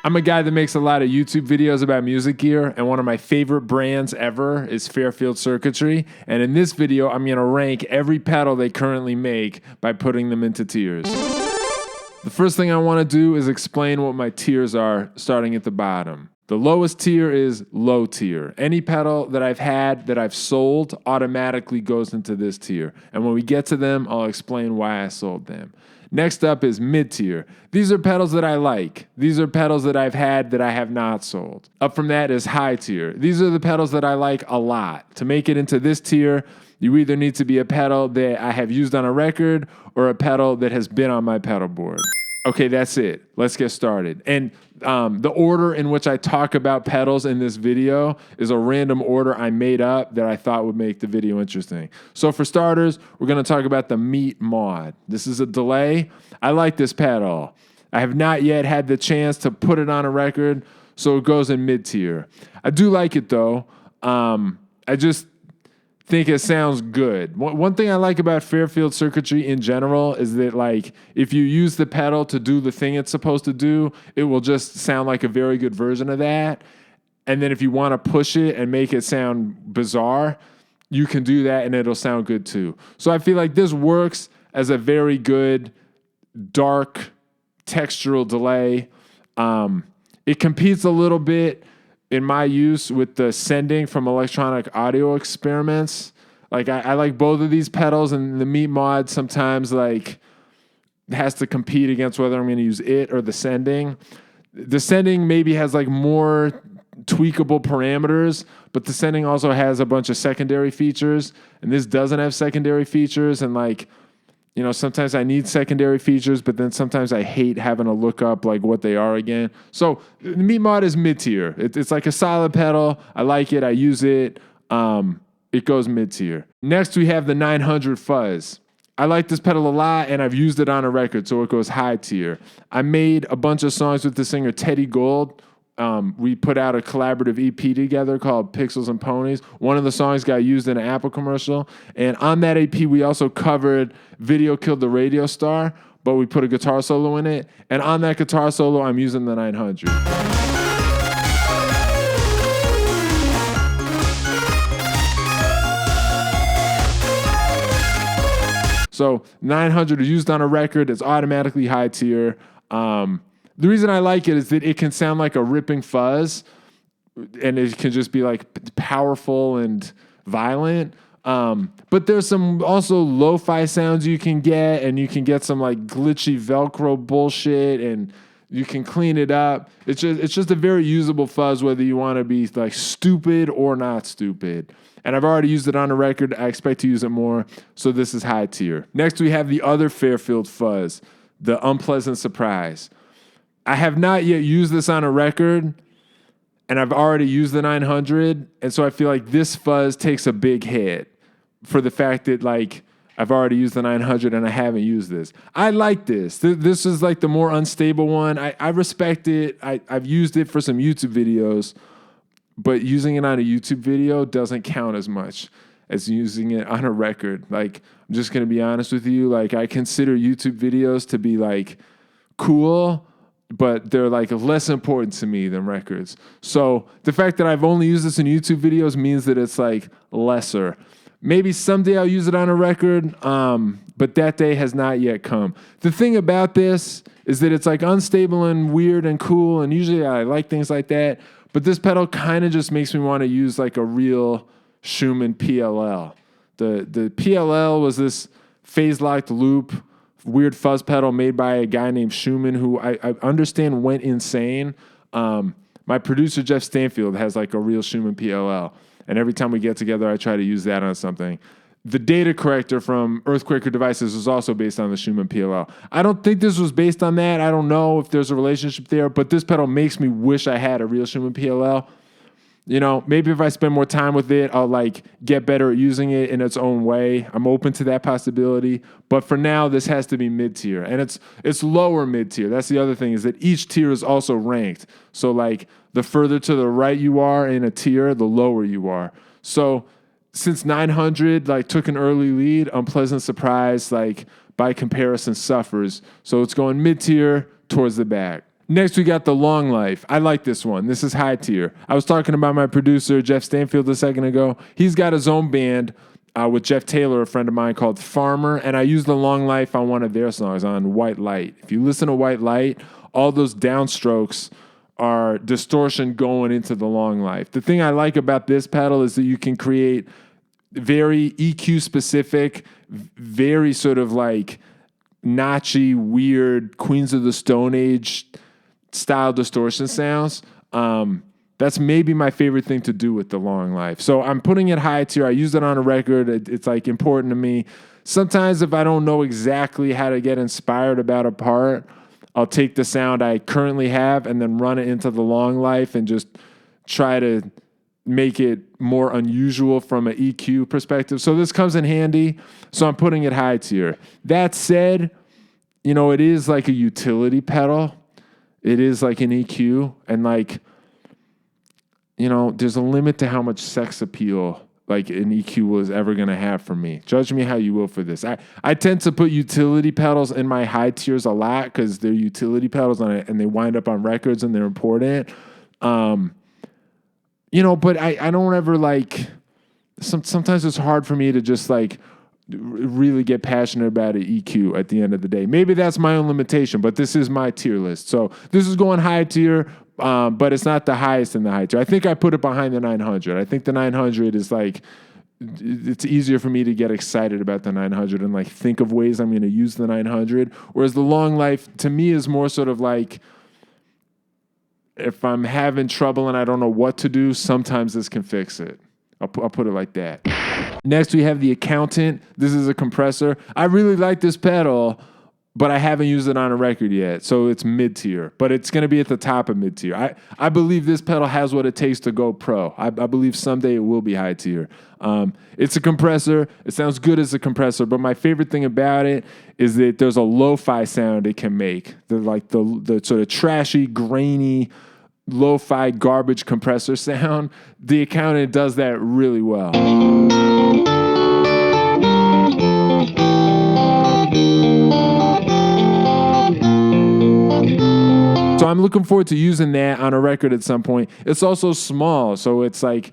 I'm a guy that makes a lot of YouTube videos about music gear, and one of my favorite brands ever is Fairfield Circuitry. And in this video, I'm going to rank every pedal they currently make by putting them into tiers. The first thing I want to do is explain what my tiers are, starting at the bottom. The lowest tier is low tier. Any pedal that I've had that I've sold automatically goes into this tier. And when we get to them, I'll explain why I sold them. Next up is mid-tier. These are pedals that I like. These are pedals that I've had that I have not sold. Up from that is high tier. These are the pedals that I like a lot. To make it into this tier, you either need to be a pedal that I have used on a record or a pedal that has been on my pedal board. Okay, that's it. Let's get started. And the order in which I talk about pedals in this video is a random order I made up that I thought would make the video interesting. So for starters, we're going to talk about the Meat Mod. This is a delay. I like this pedal. I have not yet had the chance to put it on a record, so it goes in mid-tier. I do like it, though. I just think it sounds good. One thing I like about Fairfield Circuitry in general is that, like, if you use the pedal to do the thing it's supposed to do, it will just sound like a very good version of that. And then if you want to push it and make it sound bizarre, you can do that and it'll sound good too. So I feel like this works as a very good dark textural delay. It competes a little bit in my use with the sending from Electronic Audio Experiments. Like I like both of these pedals, and the Meat Mod sometimes like has to compete against whether I'm going to use it or the sending. The sending maybe has like more tweakable parameters, but the sending also has a bunch of secondary features, and this doesn't have secondary features. And like, you know, sometimes I need secondary features, but then sometimes I hate having to look up like what they are again. So the Meat Mod is mid-tier. It's like a solid pedal. I like it. I use it. It goes mid-tier. Next, we have the 900 Fuzz. I like this pedal a lot, and I've used it on a record, so it goes high tier. I made a bunch of songs with the singer Teddy Gold. We put out a collaborative EP together called Pixels and Ponies. One of the songs got used in an Apple commercial. And on that EP, we also covered Video Killed the Radio Star, but we put a guitar solo in it. And on that guitar solo, I'm using the 900. So 900 is used on a record. It's automatically high tier. The reason I like it is that it can sound like a ripping fuzz, and it can just be like powerful and violent. But there's some also lo-fi sounds you can get, and you can get some like glitchy Velcro bullshit, and you can clean it up. It's just a very usable fuzz, whether you want to be like stupid or not stupid. And I've already used it on a record. I expect to use it more, so this is high tier. Next, we have the other Fairfield Fuzz, the Unpleasant Surprise. I have not yet used this on a record, and I've already used the 900, and so I feel like this fuzz takes a big hit for the fact that like I've already used the 900 and I haven't used this. I like this. This is like the more unstable one. I respect it. I've used it for some YouTube videos, but using it on a YouTube video doesn't count as much as using it on a record. Like, I'm just going to be honest with you. Like, I consider YouTube videos to be like cool, but they're like less important to me than records. So the fact that I've only used this in YouTube videos means that it's like lesser. Maybe someday I'll use it on a record, but that day has not yet come. The thing about this is that it's like unstable and weird and cool, and usually I like things like that, but this pedal kind of just makes me want to use like a real Schumann PLL. The PLL was this phase-locked loop, weird fuzz pedal made by a guy named Schumann, who I understand went insane. My producer, Jeff Stanfield, has like a real Schumann PLL. And every time we get together, I try to use that on something. The data corrector from Earthquaker Devices was also based on the Schumann PLL. I don't think this was based on that. I don't know if there's a relationship there, but this pedal makes me wish I had a real Schumann PLL. You know, maybe if I spend more time with it, I'll like get better at using it in its own way. I'm open to that possibility. But for now, this has to be mid-tier. And it's lower mid-tier. That's the other thing, is that each tier is also ranked. So like the further to the right you are in a tier, the lower you are. So since 900 like took an early lead, Unpleasant Surprise like by comparison suffers. So it's going mid-tier towards the back. Next, we got the Long Life. I like this one. This is high tier. I was talking about my producer, Jeff Stanfield, a second ago. He's got his own band with Jeff Taylor, a friend of mine, called Farmer, and I used the Long Life on one of their songs on White Light. If you listen to White Light, all those downstrokes are distortion going into the Long Life. The thing I like about this pedal is that you can create very EQ specific, very sort of like notchy, weird Queens of the Stone Age style distortion sounds. That's maybe my favorite thing to do with the Long Life. So I'm putting it high tier. I use it on a record. It's like important to me. Sometimes if I don't know exactly how to get inspired about a part, I'll take the sound I currently have and then run it into the Long Life and just try to make it more unusual from an EQ perspective. So this comes in handy. So I'm putting it high tier. That said, it is like a utility pedal. It is like an EQ. And like, there's a limit to how much sex appeal like an EQ was ever going to have for me. Judge me how you will for this. I tend to put utility pedals in my high tiers a lot because they're utility pedals and they wind up on records and they're important. But I don't ever like, sometimes it's hard for me to just like really get passionate about an EQ at the end of the day. Maybe that's my own limitation, but this is my tier list. So this is going high tier, but it's not the highest in the high tier. I think I put it behind the 900. I think the 900 is like, it's easier for me to get excited about the 900 and like think of ways I'm going to use the 900. Whereas the Long Life to me is more sort of like, if I'm having trouble and I don't know what to do, sometimes this can fix it. I'll put it like that. Next, we have the Accountant. This is a compressor. I really like this pedal, but I haven't used it on a record yet, so it's mid-tier. But it's going to be at the top of mid-tier. I believe this pedal has what it takes to go pro. I believe someday it will be high tier. It's a compressor. It sounds good as a compressor, but my favorite thing about it is that there's a lo-fi sound it can make. The sort of trashy, grainy, lo-fi garbage compressor sound. The Accountant does that really well. So I'm looking forward to using that on a record at some point. It's also small, so it's like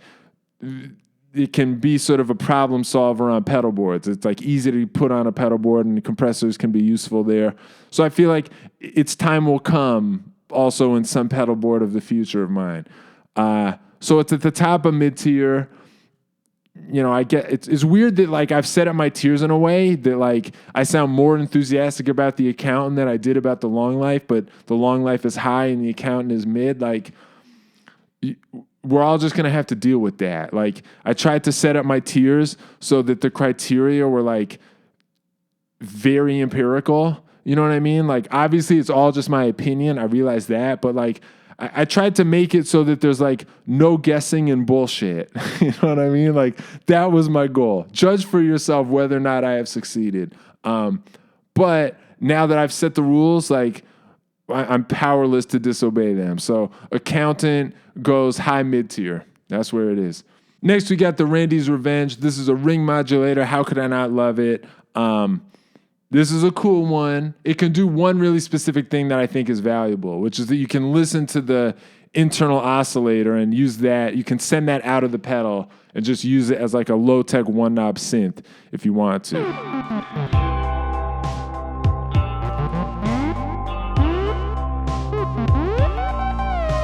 it can be sort of a problem solver on pedal boards. It's like easy to put on a pedal board, and compressors can be useful there. So I feel like its time will come also in some pedal board of the future of mine. So it's at the top of mid-tier. I get it's weird that like I've set up my tiers in a way that like I sound more enthusiastic about the Accountant than I did about the Long Life, but the Long Life is high and the Accountant is mid. Like we're all just gonna have to deal with that. Like I tried to set up my tiers so that the criteria were like very empirical. You know what I mean? Like obviously it's all just my opinion. I realize that, but like I tried to make it so that there's like no guessing and bullshit. You know what I mean? Like that was my goal. Judge for yourself whether or not I have succeeded. But now that I've set the rules, like I'm powerless to disobey them. So Accountant goes high mid-tier. That's where it is. Next, we got the Randy's Revenge. This is a ring modulator. How could I not love it? This is a cool one. It can do one really specific thing that I think is valuable, which is that you can listen to the internal oscillator and use that. You can send that out of the pedal and just use it as like a low-tech one-knob synth if you want to.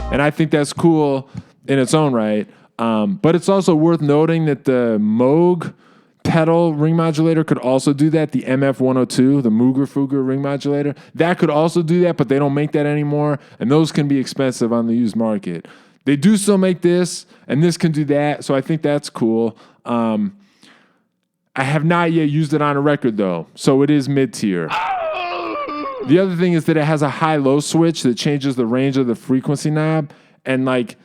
And I think that's cool in its own right. But it's also worth noting that the Moog pedal ring modulator could also do that. The MF102, the Mooger Fooger ring modulator, that could also do that, but they don't make that anymore, and those can be expensive on the used market. They do still make this, and this can do that, so I think that's cool. I have not yet used it on a record, though, so it is mid-tier. The other thing is that it has a high-low switch that changes the range of the frequency knob, and like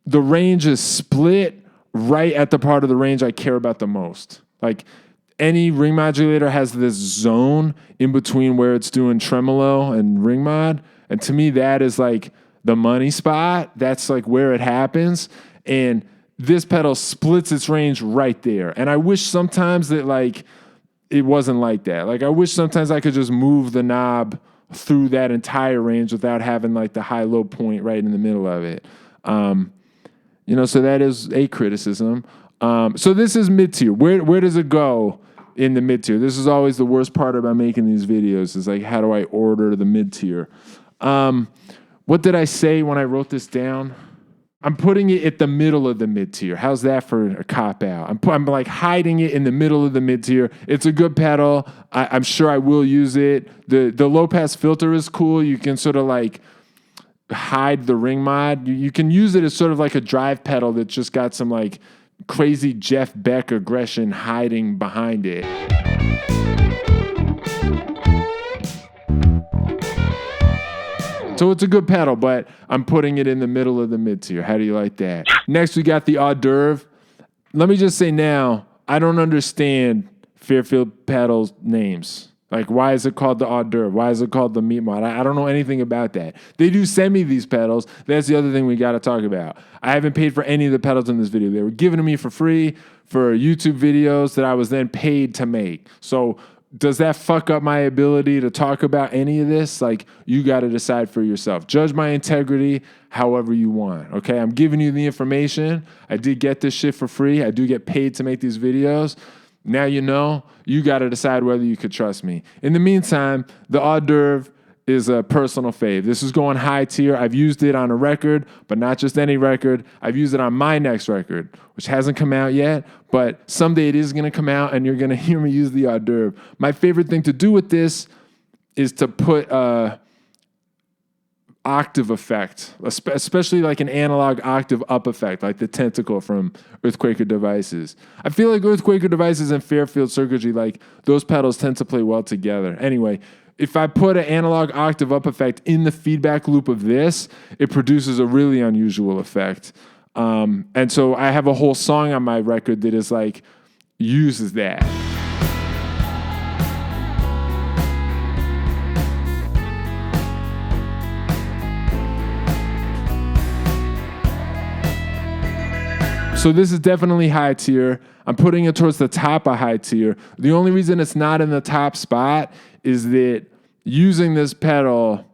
the range is split right at the part of the range I care about the most. Like any ring modulator has this zone in between where it's doing tremolo and ring mod. And to me, that is like the money spot. That's like where it happens. And this pedal splits its range right there. And I wish sometimes that like it wasn't like that. Like I wish sometimes I could just move the knob through that entire range without having like the high-low point right in the middle of it. So that is a criticism. So this is mid-tier. Where does it go in the mid-tier? This is always the worst part about making these videos is like, how do I order the mid-tier? What did I say when I wrote this down? I'm putting it at the middle of the mid-tier. How's that for a cop-out? I'm like hiding it in the middle of the mid-tier. It's a good pedal. I'm sure I will use it. The low-pass filter is cool. You can sort of like hide the ring mod. You can use it as sort of like a drive pedal that's just got some like crazy Jeff Beck aggression hiding behind it. So it's a good pedal, but I'm putting it in the middle of the mid-tier. How do you like that? Next, we got the hors d'oeuvre. Let me just say now, I don't understand Fairfield pedals names. Like, why is it called the hors d'oeuvre? Why is it called the meat mod? I don't know anything about that. They do send me these pedals. That's the other thing we got to talk about. I haven't paid for any of the pedals in this video. They were given to me for free for YouTube videos that I was then paid to make. So does that fuck up my ability to talk about any of this? Like, you got to decide for yourself. Judge my integrity however you want, okay? I'm giving you the information. I did get this shit for free. I do get paid to make these videos. Now you know. You got to decide whether you could trust me. In the meantime, the hors d'oeuvre is a personal fave. This is going high tier. I've used it on a record, but not just any record. I've used it on my next record, which hasn't come out yet, but someday it is going to come out, and you're going to hear me use the hors d'oeuvre. My favorite thing to do with this is to put octave effect, especially like an analog octave up effect, like the Tentacle from Earthquaker Devices. I feel like Earthquaker Devices and Fairfield Circuitry, like those pedals tend to play well together. Anyway, if I put an analog octave up effect in the feedback loop of this, it produces a really unusual effect. And so I have a whole song on my record that is like, uses that. So this is definitely high tier. I'm putting it towards the top of high tier. The only reason it's not in the top spot is that using this pedal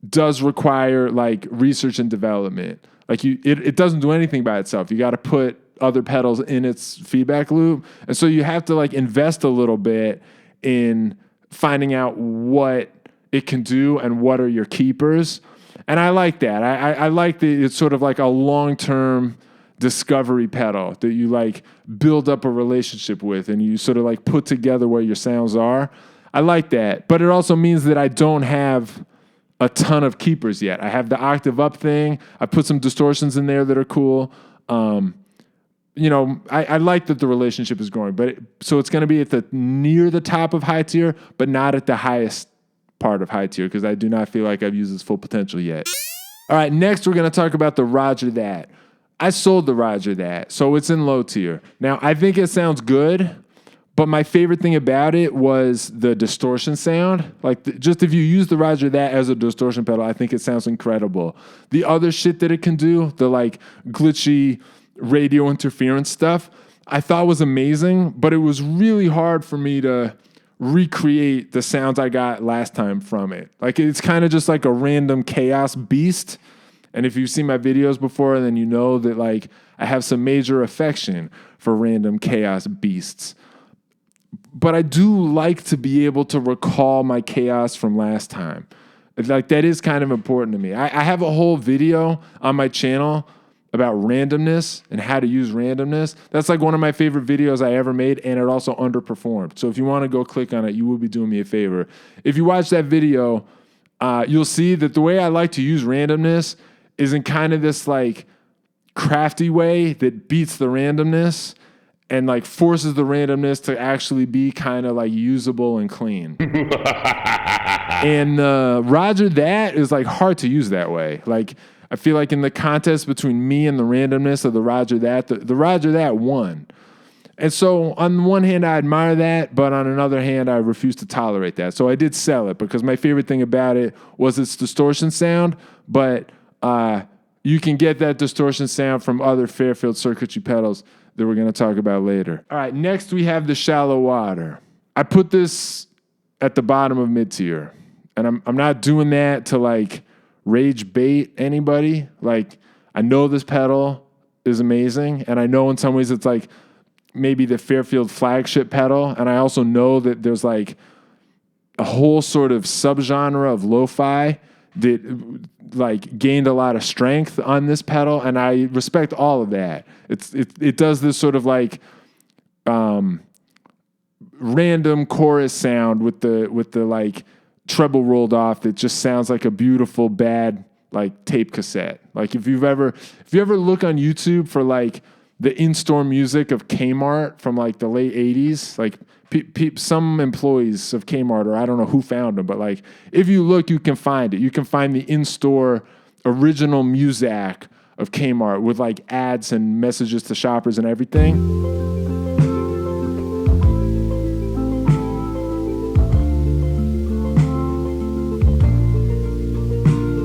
does require like research and development. Like it doesn't do anything by itself. You got to put other pedals in its feedback loop. And so you have to like invest a little bit in finding out what it can do and what are your keepers. And I like that. I like that it's sort of like a long-term discovery pedal that you like build up a relationship with and you sort of like put together where your sounds are. I like that. But it also means that I don't have a ton of keepers yet. I have the octave up thing. I put some distortions in there that are cool. I like that the relationship is growing, so it's going to be at near the top of high tier, but not at the highest part of high tier because I do not feel like I've used its full potential yet. All right, next we're going to talk about the Roger That. I sold the Roger That, so it's in low tier. Now, I think it sounds good, but my favorite thing about it was the distortion sound. Like, just if you use the Roger That as a distortion pedal, I think it sounds incredible. The other shit that it can do, the like glitchy radio interference stuff, I thought was amazing, but it was really hard for me to recreate the sounds I got last time from it. Like, it's kind of just like a random chaos beast. And if you've seen my videos before, then you know that like I have some major affection for random chaos beasts. But I do like to be able to recall my chaos from last time. Like that is kind of important to me. I have a whole video on my channel about randomness and how to use randomness. That's like one of my favorite videos I ever made, and it also underperformed. So if you want to go click on it, you will be doing me a favor. If you watch that video, you'll see that the way I like to use randomness is in kind of this like crafty way that beats the randomness and like forces the randomness to actually be kind of like usable and clean. And Roger That is like hard to use that way. Like I feel like in the contest between me and the randomness of the Roger That, the Roger That won. And so on one hand, I admire that, but on another hand, I refuse to tolerate that. So I did sell it because my favorite thing about it was its distortion sound, but you can get that distortion sound from other Fairfield Circuitry pedals that we're going to talk about later. All right, next we have the Shallow Water. I put this at the bottom of mid-tier. And I'm not doing that to like rage bait anybody. Like, I know this pedal is amazing, and I know in some ways it's like maybe the Fairfield flagship pedal, and I also know that there's like a whole sort of subgenre of lo-fi that like gained a lot of strength on this pedal, and I respect all of that. It does this sort of like random chorus sound with the like treble rolled off that just sounds like a beautiful bad like tape cassette. Like if you ever look on YouTube for like the in-store music of Kmart from like the late 80s, like some employees of Kmart, or I don't know who found them, but like if you look, you can find it. You can find the in-store original Muzak of Kmart with like ads and messages to shoppers and everything.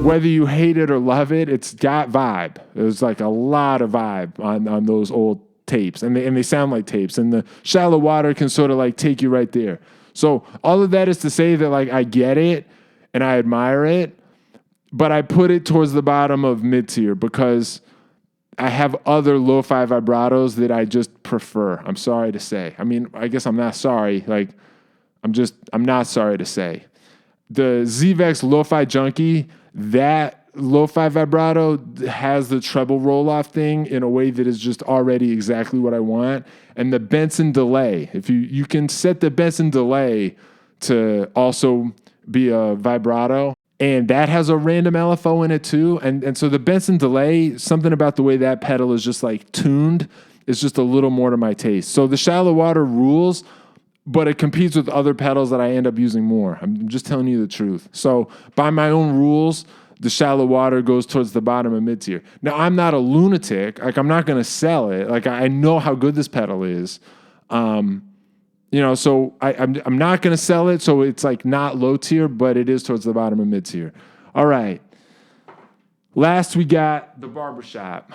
Whether you hate it or love it, it's got vibe. There's like a lot of vibe on those old tapes, and they sound like tapes. And the Shallow Water can sort of like take you right there. So all of that is to say that like I get it and I admire it, but I put it towards the bottom of mid-tier because I have other lo-fi vibratos that I just prefer. I'm sorry to say. I mean, I guess I'm not sorry. Like I'm not sorry to say. The ZVEX Lo-Fi Junkie, that lo-fi vibrato has the treble roll-off thing in a way that is just already exactly what I want. And the Benson delay, if you can set the Benson delay to also be a vibrato, and that has a random LFO in it too. And so the Benson delay, something about the way that pedal is just like tuned is just a little more to my taste. So the Shallow Water rules, but it competes with other pedals that I end up using more. I'm just telling you the truth. So by my own rules, the Shallow Water goes towards the bottom of mid-tier. Now, I'm not a lunatic. Like, I'm not going to sell it. Like, I know how good this pedal is. So I'm not going to sell it. So it's like not low tier, but it is towards the bottom of mid-tier. All right. Last, we got the Barbershop.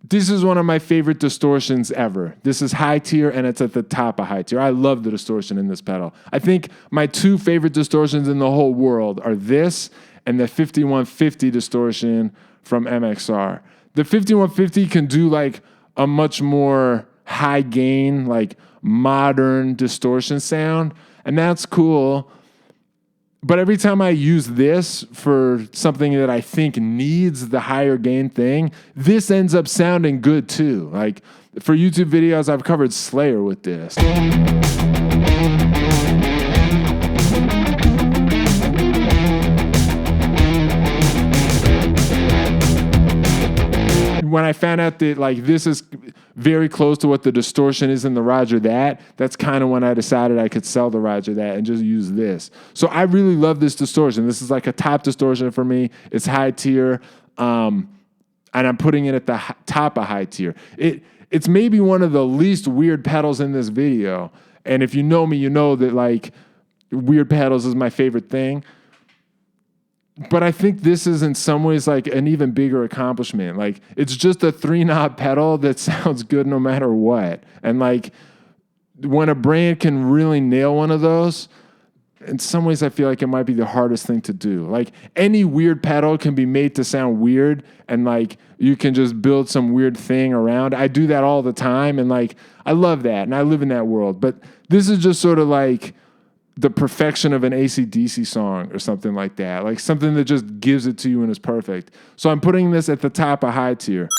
This is one of my favorite distortions ever. This is high tier, and it's at the top of high tier. I love the distortion in this pedal. I think my two favorite distortions in the whole world are this and the 5150 distortion from MXR. The 5150 can do like a much more high gain, like modern distortion sound, and that's cool. But every time I use this for something that I think needs the higher gain thing, this ends up sounding good too. Like for YouTube videos, I've covered Slayer with this. When I found out that like this is very close to what the distortion is in the Roger That, that's kind of when I decided I could sell the Roger That and just use this. So I really love this distortion. This is like a top distortion for me. It's high tier, and I'm putting it at the top of high tier. It's maybe one of the least weird pedals in this video. And if you know me, you know that like weird pedals is my favorite thing. But I think this is in some ways like an even bigger accomplishment. Like it's just a 3-knob pedal that sounds good no matter what. And like when a brand can really nail one of those, in some ways I feel like it might be the hardest thing to do. Like any weird pedal can be made to sound weird, and like you can just build some weird thing around. I do that all the time, and like I love that, and I live in that world. But this is just sort of like the perfection of an AC/DC song or something like that. Like something that just gives it to you and is perfect. So I'm putting this at the top of high tier.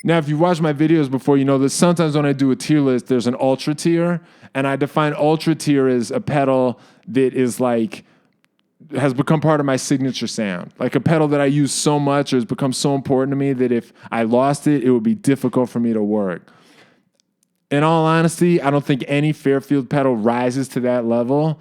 Now, if you've watched my videos before, you know that sometimes when I do a tier list, there's an ultra tier. And I define ultra tier as a pedal that is like, has become part of my signature sound. Like a pedal that I use so much or has become so important to me that if I lost it, it would be difficult for me to work. In all honesty, I don't think any Fairfield pedal rises to that level.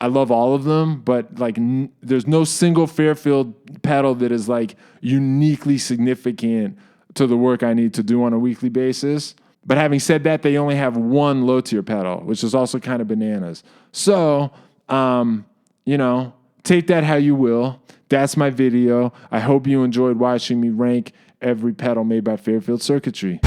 I love all of them, but like there's no single Fairfield pedal that is like uniquely significant to the work I need to do on a weekly basis. But having said that, they only have one low tier pedal, which is also kind of bananas. So, take that how you will. That's my video. I hope you enjoyed watching me rank every pedal made by Fairfield Circuitry.